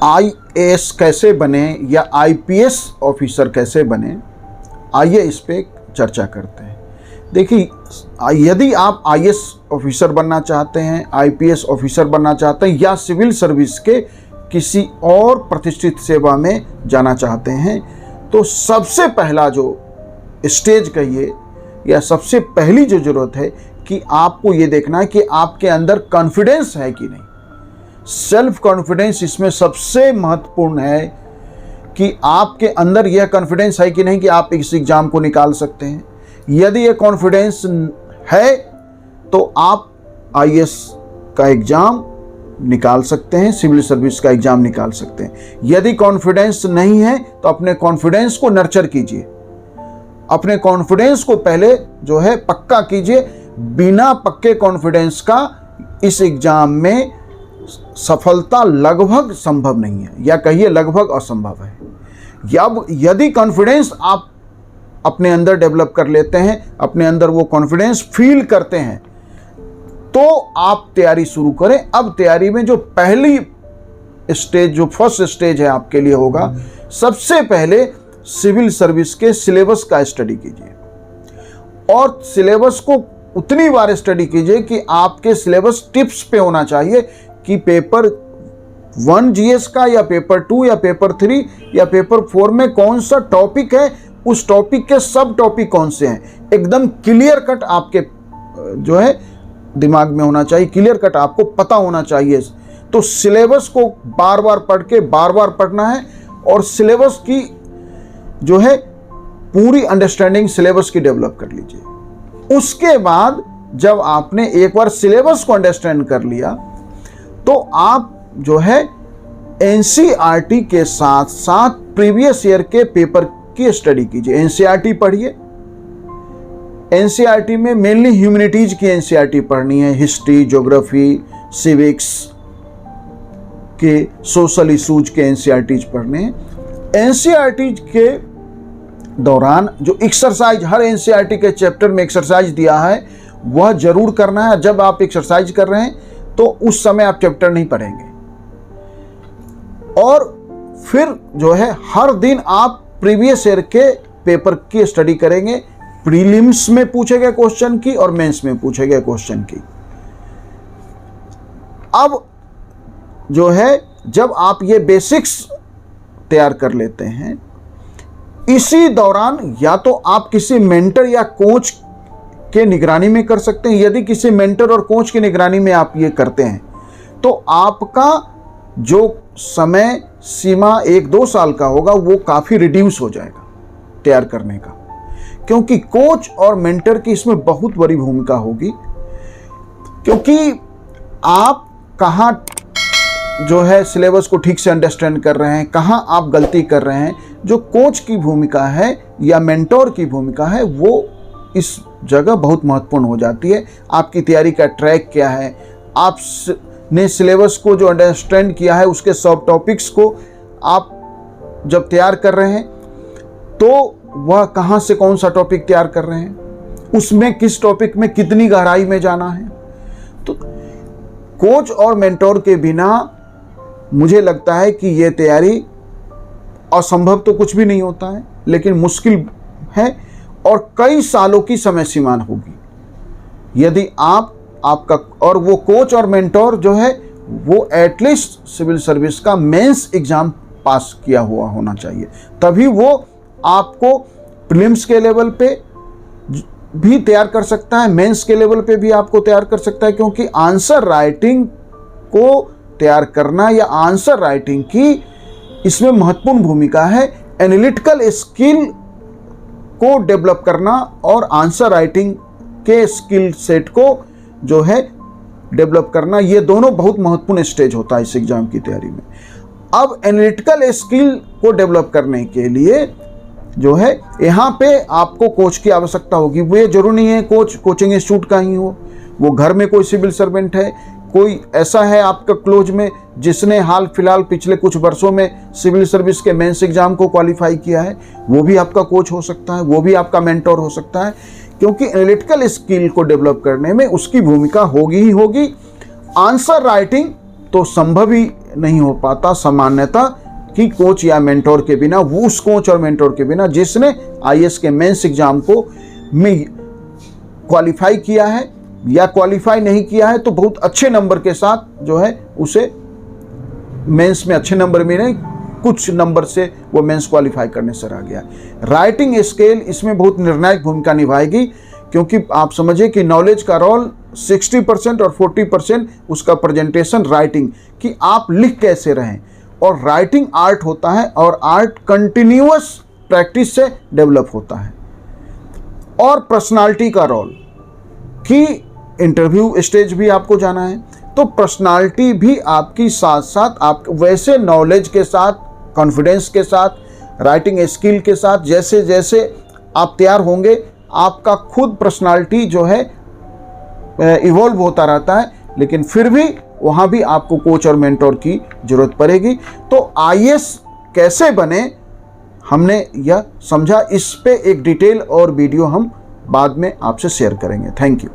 IAS कैसे बने या आईपीएस ऑफिसर कैसे बने, आइए इस पे चर्चा करते हैं। देखिए, यदि आप आईएएस ऑफिसर बनना चाहते हैं, आईपीएस ऑफिसर बनना चाहते हैं या सिविल सर्विस के किसी और प्रतिष्ठित सेवा में जाना चाहते हैं, तो सबसे पहला जो स्टेज कहिए या सबसे पहली जो ज़रूरत है कि आपको ये देखना है कि आपके अंदर कॉन्फिडेंस है कि नहीं। सेल्फ कॉन्फिडेंस इसमें सबसे महत्वपूर्ण है कि आपके अंदर यह कॉन्फिडेंस है कि नहीं कि आप इस एग्ज़ाम को निकाल सकते हैं। यदि ये कॉन्फिडेंस है तो आप आईएएस का एग्ज़ाम निकाल सकते हैं, सिविल सर्विस का एग्ज़ाम निकाल सकते हैं। यदि कॉन्फिडेंस नहीं है तो अपने कॉन्फिडेंस को नर्चर कीजिए, अपने कॉन्फिडेंस को पहले जो है पक्का कीजिए। बिना पक्के कॉन्फिडेंस का इस एग्ज़ाम में सफलता लगभग संभव नहीं है, या कहिए लगभग असंभव है। अब यदि कॉन्फिडेंस आप अपने अंदर डेवलप कर लेते हैं, अपने अंदर वो कॉन्फिडेंस फील करते हैं, तो आप तैयारी शुरू करें। अब तैयारी में जो पहली स्टेज, जो फर्स्ट स्टेज है आपके लिए होगा, सबसे पहले सिविल सर्विस के सिलेबस का स्टडी कीजिए और सिलेबस को उतनी बार स्टडी कीजिए कि आपके सिलेबस टिप्स पे होना चाहिए कि पेपर 1 जीएस का या पेपर 2 या पेपर 3 या पेपर 4 में कौन सा टॉपिक है, उस टॉपिक के सब टॉपिक कौन से हैं, एकदम क्लियर कट आपके जो है दिमाग में होना चाहिए, क्लियर कट आपको पता होना चाहिए। तो सिलेबस को बार बार पढ़ के बार बार पढ़ना है और सिलेबस की जो है पूरी अंडरस्टैंडिंग सिलेबस की डेवलप कर लीजिए। उसके बाद जब आपने एक बार सिलेबस को अंडरस्टैंड कर लिया तो आप जो है एनसीईआरटी के साथ साथ प्रीवियस ईयर के पेपर की स्टडी कीजिए। एनसीईआरटी पढ़िए। एनसीईआरटी में मेनली ह्यूमैनिटीज की एनसीईआरटी पढ़नी है, हिस्ट्री, ज्योग्राफी, सिविक्स के, सोशल इशूज के एनसीईआरटीज पढ़ने हैं। एनसीईआरटी के दौरान जो एक्सरसाइज, हर एनसीईआरटी के चैप्टर में एक्सरसाइज दिया है, वह जरूर करना है। जब आप एक्सरसाइज कर रहे हैं तो उस समय आप चैप्टर नहीं पढ़ेंगे। और फिर जो है हर दिन आप प्रीवियस ईयर के पेपर की स्टडी करेंगे। प्रीलिम्स में पूछे गए क्वेश्चन की और मेंस में पूछे गए क्वेश्चन की। अब जो है जब आप ये बेसिक्स तैयार कर लेते हैं, इसी दौरान या तो आप किसी मेंटर या कोच के निगरानी में कर सकते हैं। यदि किसी मेंटर और कोच की निगरानी में आप ये करते हैं तो आपका जो समय सीमा 1-2 साल का होगा वो काफ़ी रिड्यूस हो जाएगा तैयार करने का, क्योंकि कोच और मेंटर की इसमें बहुत बड़ी भूमिका होगी। क्योंकि आप कहाँ जो है सिलेबस को ठीक से अंडरस्टैंड कर रहे हैं, कहाँ आप गलती कर रहे हैं। जो कोच की भूमिका है या मेंटोर की भूमिका है वो इस जगह बहुत महत्वपूर्ण हो जाती है। आपकी तैयारी का ट्रैक क्या है, आपने सिलेबस को जो अंडरस्टैंड किया है उसके सब टॉपिक्स को आप जब तैयार कर रहे हैं तो वह कहाँ से कौन सा टॉपिक तैयार कर रहे हैं, उसमें किस टॉपिक में कितनी गहराई में जाना है। तो कोच और मेंटोर के बिना मुझे लगता है कि ये तैयारी असंभव तो कुछ भी नहीं होता है, लेकिन मुश्किल है और कई सालों की समय सीमा होगी। यदि आपका और वो कोच और मेंटोर जो है वो एटलीस्ट सिविल सर्विस का मेंस एग्जाम पास किया हुआ होना चाहिए, तभी वो आपको प्रीलिम्स के लेवल पे भी तैयार कर सकता है, मेंस के लेवल पे भी आपको तैयार कर सकता है। क्योंकि आंसर राइटिंग को तैयार करना या आंसर राइटिंग की इसमें महत्वपूर्ण भूमिका है। एनालिटिकल स्किल को डेवलप करना और आंसर राइटिंग के स्किल सेट को जो है डेवलप करना, ये दोनों बहुत महत्वपूर्ण स्टेज होता है इस एग्जाम की तैयारी में। अब एनालिटिकल स्किल को डेवलप करने के लिए जो है यहाँ पे आपको कोच की आवश्यकता होगी। वो ये जरूरी नहीं है कोच कोचिंग इंस्टीट्यूट का ही हो, वो घर में कोई सिविल सर्वेंट है, कोई ऐसा है आपका क्लोज में जिसने हाल फिलहाल पिछले कुछ वर्षों में सिविल सर्विस के मेंस एग्जाम को क्वालिफाई किया है, वो भी आपका कोच हो सकता है, वो भी आपका मेंटोर हो सकता है। क्योंकि एनालिटिकल स्किल को डेवलप करने में उसकी भूमिका होगी ही होगी। आंसर राइटिंग तो संभव ही नहीं हो पाता सामान्यतः कि कोच या मेंटोर के बिना, वो उस कोच और मेंटोर के बिना जिसने आईएएस के मेंस एग्जाम को में क्वालिफाई किया है या क्वालिफाई नहीं किया है तो बहुत अच्छे नंबर के साथ जो है उसे मेंस में अच्छे नंबर मिले, कुछ नंबर से वो मेंस क्वालिफाई करने से रह गया। राइटिंग स्केल इसमें बहुत निर्णायक भूमिका निभाएगी, क्योंकि आप समझिए कि नॉलेज का रोल 60% और 40% उसका प्रेजेंटेशन राइटिंग, कि आप लिख कैसे रहें। और राइटिंग आर्ट होता है और आर्ट कंटिन्यूअस प्रैक्टिस से डेवलप होता है। और पर्सनालिटी का रोल, कि इंटरव्यू स्टेज भी आपको जाना है तो पर्सनालिटी भी आपकी साथ साथ आप वैसे नॉलेज के साथ, कॉन्फिडेंस के साथ, राइटिंग स्किल के साथ जैसे जैसे आप तैयार होंगे, आपका खुद पर्सनालिटी जो है इवॉल्व होता रहता है। लेकिन फिर भी वहाँ भी आपको कोच और मेंटोर की ज़रूरत पड़ेगी। तो आईएएस कैसे बने हमने यह समझा, इस पे एक डिटेल और वीडियो हम बाद में आपसे शेयर करेंगे। Thank you.